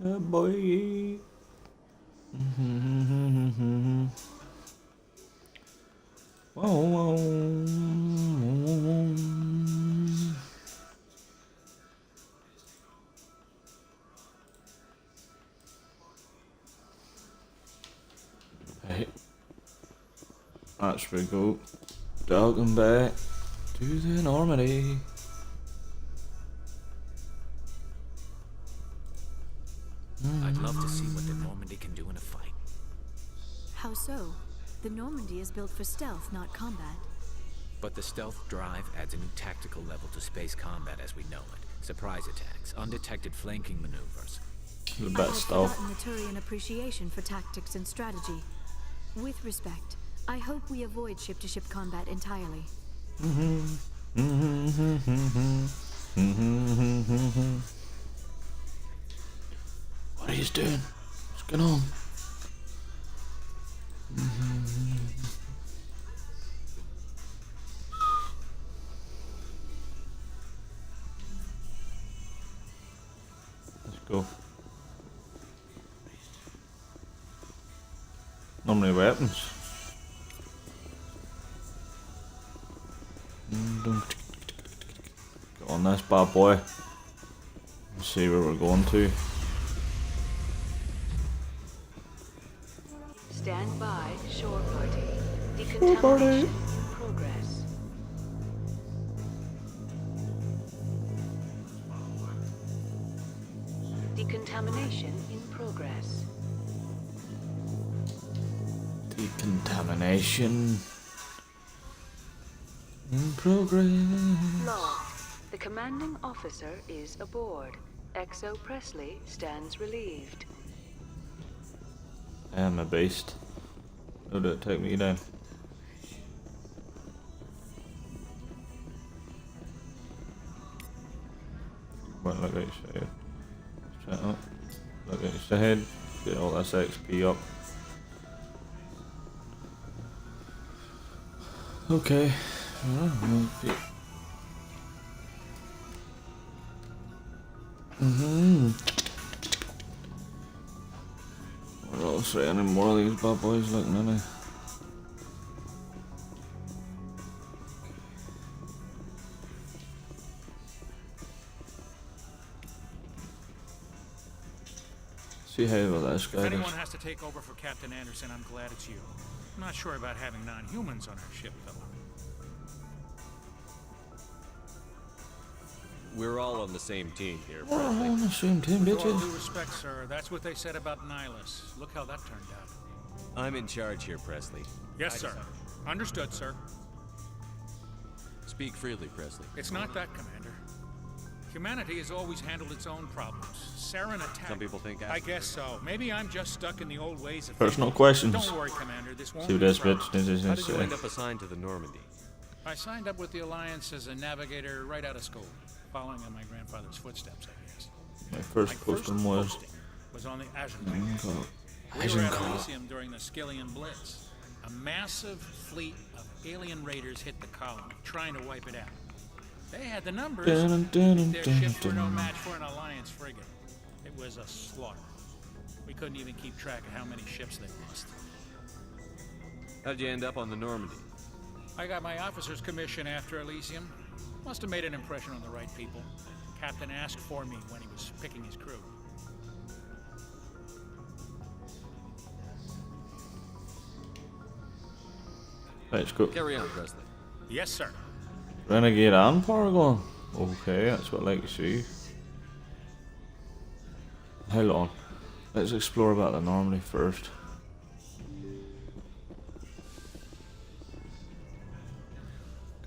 Boy. Whoa. Hey, that's pretty cool. Welcome back to the Normandy. I'd love to see what the Normandy can do in a fight. How so? The Normandy is built for stealth, not combat. But the stealth drive adds a new tactical level to space combat as we know it. Surprise attacks, undetected flanking maneuvers. The I had best stuff. forgotten the Turian appreciation for tactics and strategy. With respect, I hope we avoid ship-to-ship combat entirely. What are you doing? What's going on? Let's go. Not many weapons. Get on this bad boy. Let's see where we're going to. Stand by, shore party. Decontamination in progress. Decontamination in progress. Decontamination in progress. Log. The commanding officer is aboard. XO Presley stands relieved. I am a beast. No, don't take me down. But look at your head. Chat up. Look at your head. Get all this XP up. Okay. What else? Right, any more of these bad boys looking at me? See how well this guy If does. anyone has to take over for Captain Anderson, I'm glad it's you. I'm not sure about having non-humans on our ship, though. We're all on the same team here, We're all Presley. on the same team, With all bitches. due respect, sir, that's what they said about Nihilus. Look how that turned out. I'm in charge here, Presley. Yes, sir. Understood, sir. Speak freely, Presley. It's not that, Commander. Humanity has always handled its own problems. Saren attacked... Some people think I guess so. Maybe I'm just stuck in the old ways of Personal thinking. questions. Don't worry, Commander. This won't See what be a this bitch problem. is How to did you say. end up assigned to the Normandy? I signed up with the Alliance as a navigator right out of school, following in my grandfather's footsteps, I guess. My first posting was. was on the Agenbank. We were at Elysium during the Skillian Blitz. A massive fleet of alien raiders hit the colony, trying to wipe it out. They had the numbers, but their ships were no match for an Alliance frigate. It was a slaughter. We couldn't even keep track of how many ships they lost. How'd you end up on the Normandy? I got my officer's commission after Elysium. Must have made an impression on the right people. Captain asked for me when he was picking his crew. Let's go. Carry on, Presley. Yes, sir. Renegade and Paragon. Okay, that's what I like to see. Hold on. Let's explore about the Normandy first.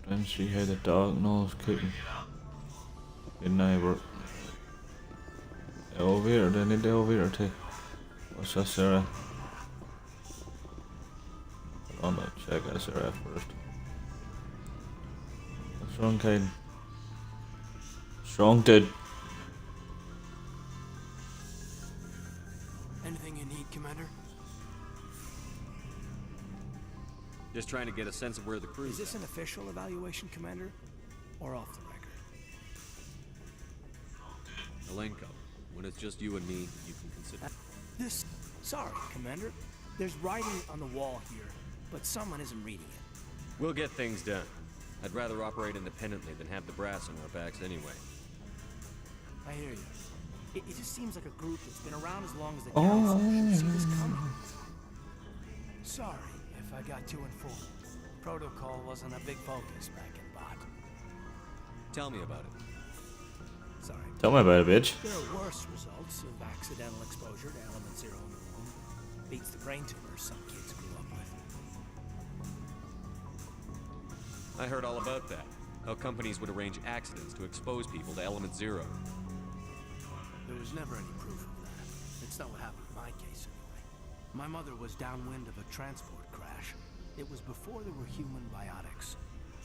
Try and see how the dog knows cooking. Good night, work. Elevator, do I need the elevator too? What's this area? Hold on, check this area first. What's wrong, Caden? Strong, dude. Anything you need, Commander? Just trying to get a sense of where the crew's Is this at. an official evaluation, Commander? Or off the record? Malenko, When it's just you and me, you can consider. This. Sorry, Commander. There's writing on the wall here, but someone isn't reading it. We'll get things done. I'd rather operate independently than have the brass on our backs anyway. I hear you. It just seems like a group that's been around as long as the council should see this coming. Sorry if I got too informed. Protocol wasn't a big focus back in Bot. Tell me about it. Sorry. Tell me about it, bitch. There are worse results of accidental exposure to element 0 in the womb. Beats the brain tumors some kids grew up with. I heard all about that. How companies would arrange accidents to expose people to element 0. There was never any proof of that. It's not what happened in my case, anyway. My mother was downwind of a transport crash. It was before there were human biotics.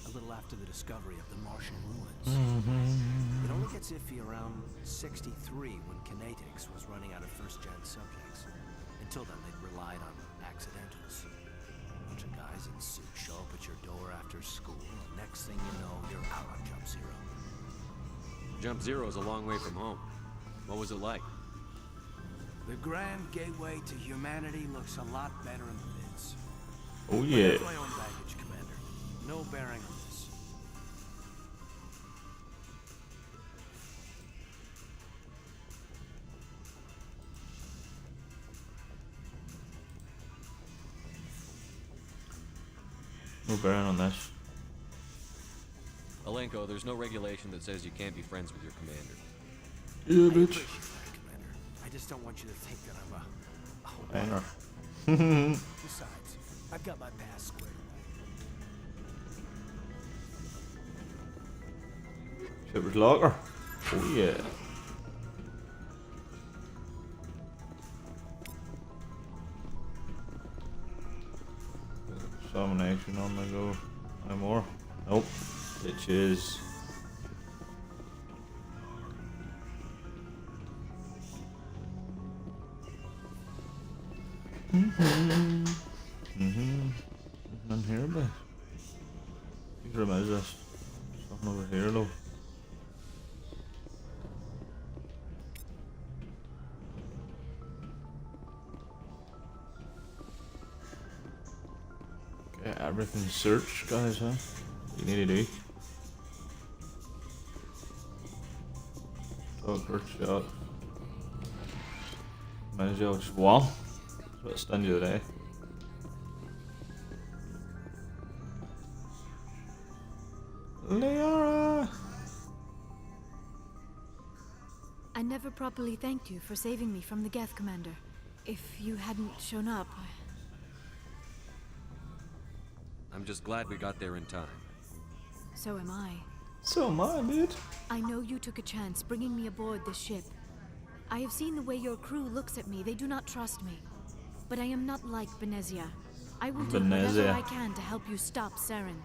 A little after the discovery of the Martian ruins. It only gets iffy around 63 when Kinetics was running out of first-gen subjects. Until then, they'd relied on accidentals. A bunch of guys in suits show up at your door after school, and next thing you know, you're out on Jump Zero. Jump Zero is a long way from home. What was it like? The grand gateway to humanity looks a lot better in the vids. Oh But yeah. that's my own baggage, Commander. No bearing on this. No bearing on this. Alenko, there's no regulation that says you can't be friends with your commander. Yeah, I bitch. appreciate that, Commander. I just don't want you to think that I'm a I know. Besides, I've got my past squared away. Shipper's locker. Oh yeah. Examination on the go. No more. Nope. Bitches. Nothing here, but what room is this? Something over here, though. Get everything searched, guys, huh? You need to do. Talk shot. Might as well just one. That's what stunned you today. Leora! I never properly thanked you for saving me from the Geth, Commander. If you hadn't shown up, I'm just glad we got there in time. so am I. So am I, dude. I know you took a chance bringing me aboard this ship. I have seen the way your crew looks at me. They do not trust me. But I am not like Benezia. I will do whatever Benezia. I can to help you stop Saren.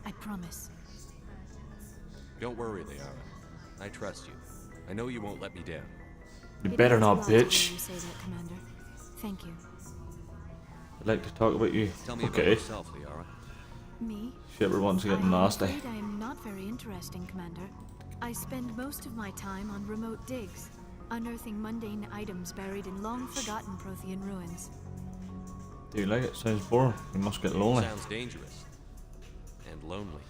I promise. Don't worry, Liara. I trust you. I know you won't let me down. You It better means a not, lot to hear bitch. you say that, Commander. Thank you. I'd like to talk about you. Tell me about Okay. yourself, Liara. Me? Shipper wants to get I am nasty. afraid I am not very interesting, Commander. I spend most of my time on remote digs, unearthing mundane items buried in long-forgotten Prothean ruins. Do you like it? Sounds boring. You must get lonely. Sounds dangerous. And lonely.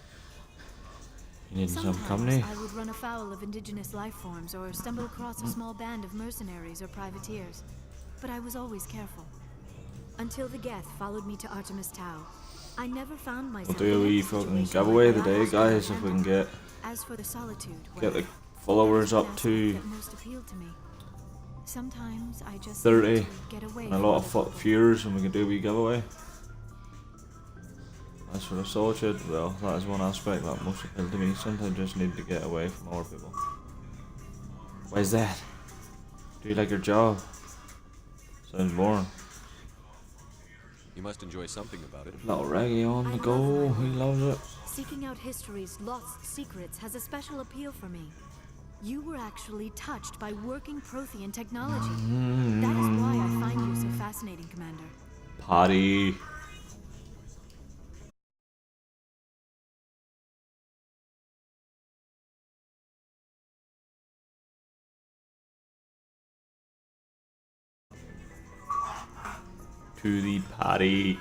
You need some Sometimes company. I would run afoul of indigenous life forms or stumble across a small band of mercenaries or privateers, but I was always careful. Until the Geth followed me to Artemis Tau. I never found myself We'll do a in wee a fucking situation giveaway where I today, was guys, if we can abandoned. get As for the solitude, get well, the followers that was up the to aspect that most appealed to me. Sometimes I just 30 need to get away and a from lot other of people. viewers, and we can do a wee giveaway. As for the solitude, well, that is one aspect that most appeal to me. Sometimes I just need to get away from other people. Why is that? Do you like your job? Sounds boring. You must enjoy something about it. Little Reggie on I the love go, my he work. loves it. Seeking out history's lost secrets has a special appeal for me. You were actually touched by working Prothean technology. That is why I find you so fascinating, Commander. Potty. to the party.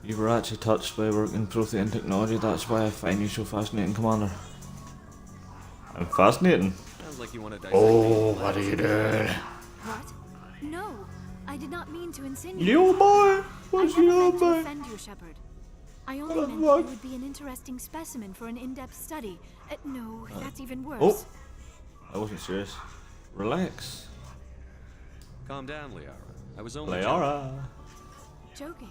You were actually touched by working protein technology. That's why I find you so fascinating, Commander. I'm fascinating. Sounds like you want to dissect Oh, me. what are you doing? What? No, I did not mean to insinuate. You boy! I What's never your meant to boy? offend you, Shepard. I only What the meant that you fuck? would be an interesting specimen for an in-depth study. No, that's even worse. Oh! I wasn't serious. Relax. Calm down, Liara. I was only joking. Liara. Joking?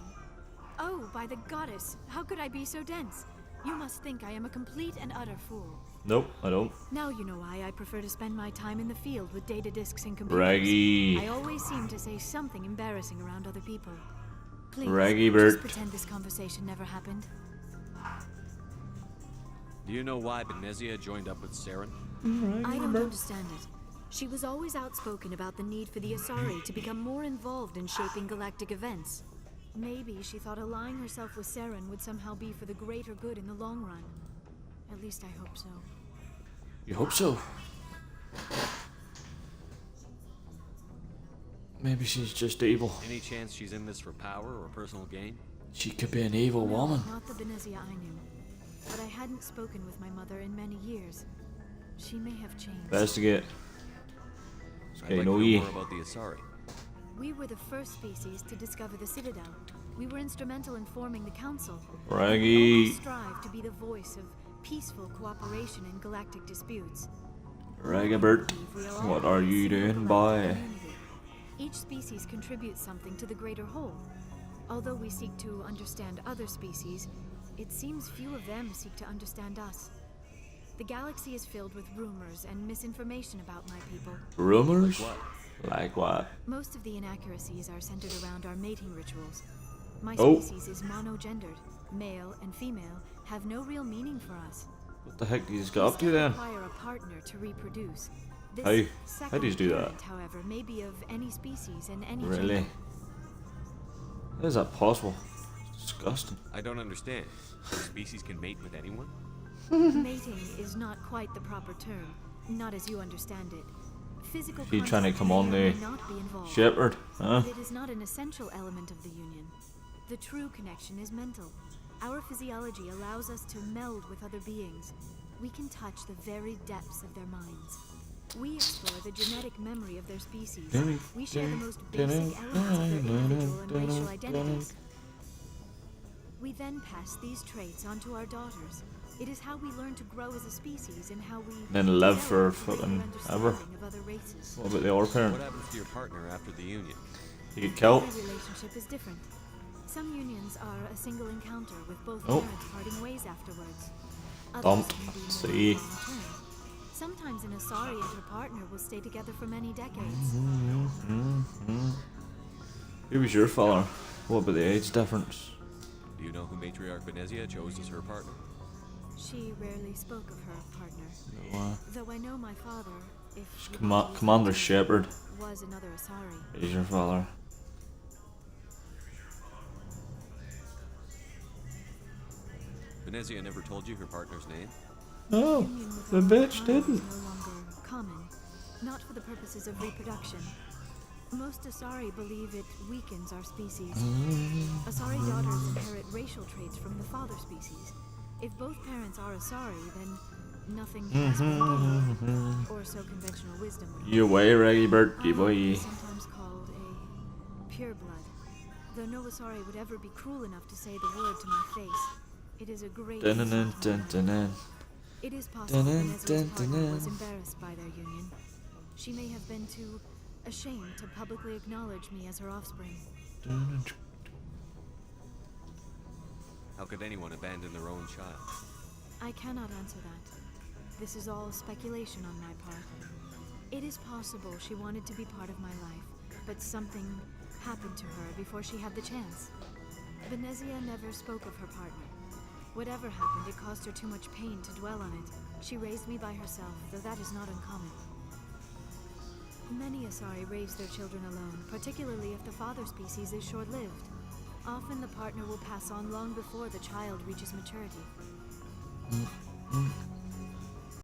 Oh, by the goddess, how could I be so dense? You must think I am a complete and utter fool. Nope, I don't. Now you know why I prefer to spend my time in the field with data disks and computers. Raggy. I always seem to say something embarrassing around other people. Please, Raggy just Bert. pretend this conversation never happened. Do you know why Benezia joined up with Saren? I don't understand it. She was always outspoken about the need for the Asari to become more involved in shaping galactic events. Maybe she thought allying herself with Saren would somehow be for the greater good in the long run. At least I hope so. You hope so. Maybe she's just evil. Any chance she's in this for power or personal gain? She could be an evil No, woman. not the Benezia I knew. But I hadn't spoken with my mother in many years. She may have changed. Investigate. I'd Okay, like no to know E. more about the Asari. We were the first species to discover the Citadel. We were instrumental in forming the Council. We Raggy. always strive to be the voice of peaceful cooperation in galactic disputes. Ragabert. We all What are you a single doing, galactic boy? community. Each species contributes something to the greater whole. Although we seek to understand other species, it seems few of them seek to understand us. The galaxy is filled with rumors and misinformation about my people. Rumors? What? Like what? Most of the inaccuracies are centered around our mating rituals. My Oh. species is monogendered. Male and female have no real meaning for us. What the heck do you just get We up to still then? require a partner to reproduce. This How do second you do that? parent, however, may be of any species and any Really? gender. How is that possible? It's disgusting. I don't understand. So species can mate with anyone? Mating is not quite the proper term, not as you understand it. Physical She trying to contact come may on or the may not be involved, Shepherd, huh? but it is not an essential element of the union. The true connection is mental. Our physiology allows us to meld with other beings. We can touch the very depths of their minds. We explore the genetic memory of their species. We share the most basic elements of their individual and racial identities. We then pass these traits on to our daughters. It is how we learn to grow as a species and how we Then live for develop a greater fucking ever. understanding of other races. What about the other parent? What happens to your partner after the union? You get killed? Every relationship is different. Some unions are a single encounter with both Oh. parents parting ways afterwards. Others Dumped. can be more See. long-term. Sometimes an Asari and her partner will stay together for many decades. Who was your fella? What about the age difference? Do you know who Matriarch Benezia chose as her partner? She rarely spoke of her partner. No, Though I know my father, if you Commander believe Shepard was another Asari. is your father. Benezia never told you her partner's name? No, Union with the our bitch kind didn't. is no longer common, not for the purposes of reproduction. Most Asari believe it weakens our species. Asari daughters inherit racial traits from the father species. If both parents are Asari, then nothing has been gained, or so conventional wisdom would You way, Reggie Bert, you I boy. am sometimes called a pureblood, though no Asari would ever be cruel enough to say the word to my face. It is a great insult to my Dun-dun-dun-dun-dun. memory. It is possible Dun-dun, Venezuela's partner dun-dun-dun. was embarrassed by their union. She may have been too ashamed to publicly acknowledge me as her offspring. How could anyone abandon their own child? I cannot answer that. This is all speculation on my part. It is possible she wanted to be part of my life, but something happened to her before she had the chance. Benezia never spoke of her partner. Whatever happened, it caused her too much pain to dwell on it. She raised me by herself, though that is not uncommon. Many Asari raise their children alone, particularly if the father species is short-lived. Often the partner will pass on long before the child reaches maturity.